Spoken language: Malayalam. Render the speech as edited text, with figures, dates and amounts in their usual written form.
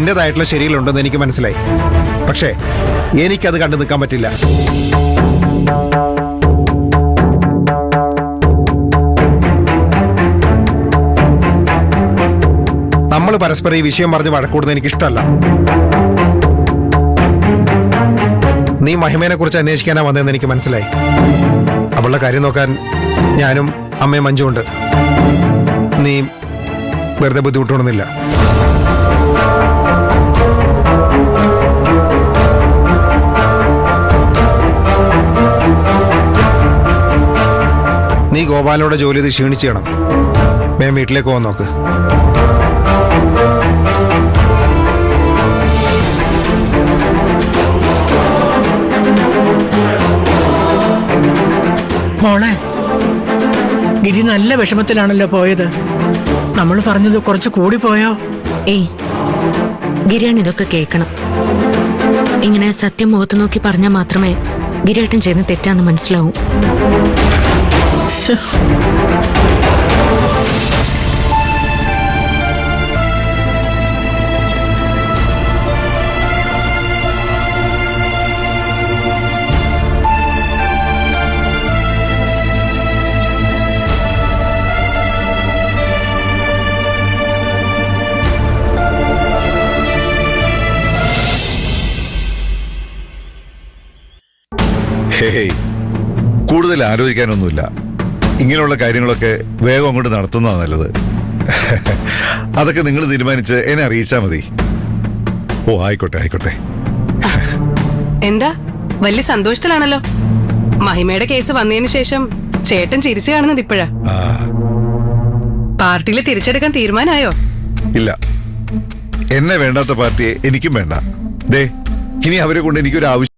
എന്റേതായിട്ടുള്ള ശരിയിലുണ്ടെന്ന് എനിക്ക് മനസ്സിലായി. പക്ഷേ എനിക്കത് കണ്ടു നിൽക്കാൻ പറ്റില്ല. നമ്മൾ പരസ്പരം ഈ വിഷയം പറഞ്ഞ് വഴക്കൂടുന്നത് എനിക്കിഷ്ടമല്ല. നീ മഹിമേനെ കുറിച്ച് അന്വേഷിക്കാനാ വന്നതെന്ന് എനിക്ക് മനസ്സിലായി. അവളുടെ കാര്യം നോക്കാൻ ഞാനും അമ്മയും മഞ്ജുണ്ട്. നീ വെറുതെ ബുദ്ധിമുട്ടണമെന്നില്ല. നീ ഗോപാലനോട് ജോലി ചെയ്ത് ക്ഷീണിച്ച് ചെയ്യണം. വേഗം വീട്ടിലേക്ക് പോകാൻ നോക്ക്. മോളെ, ഗിരി നല്ല വിഷമത്തിലാണല്ലോ പോയത്. നമ്മൾ പറഞ്ഞത് കുറച്ച് കൂടി പോയോ? ഏയ്, ഗിരിയാണ് ഇതൊക്കെ കേൾക്കണം. ഇങ്ങനെ സത്യം മുഖത്ത് നോക്കി പറഞ്ഞാൽ മാത്രമേ ഗിരിയേട്ടൻ ചെയ്യുന്ന തെറ്റാന്ന് മനസ്സിലാവും. ശ്ശോ. ഹേയ്, കൂടുതൽ ആലോചിക്കാനൊന്നുമില്ല. ഇങ്ങനെയുള്ള കാര്യങ്ങളൊക്കെ വേഗം അങ്ങോട്ട് നടത്തുന്നതാണ് നല്ലത്. അതൊക്കെ നിങ്ങൾ തീരുമാനിച്ച് എന്നെ അറിയിച്ചാൽ മതി. ഓ, ആയിക്കോട്ടെ ആയിക്കോട്ടെ. എന്താ വലിയ സന്തോഷത്തിലാണല്ലോ. മഹിമയുടെ കേസ് വന്നതിന് ശേഷം ചേട്ടൻ ചിരിച്ചു കാണുന്നത് ഇപ്പോഴാ. പാർട്ടിയിൽ തിരിച്ചെടുക്കാൻ തീരുമാനമായോ? ഇല്ല, എന്നെ വേണ്ടാത്ത പാർട്ടിയെ എനിക്കും വേണ്ട. ദേ, ഇനി അവരെ കൊണ്ട് എനിക്കൊരു ആവശ്യം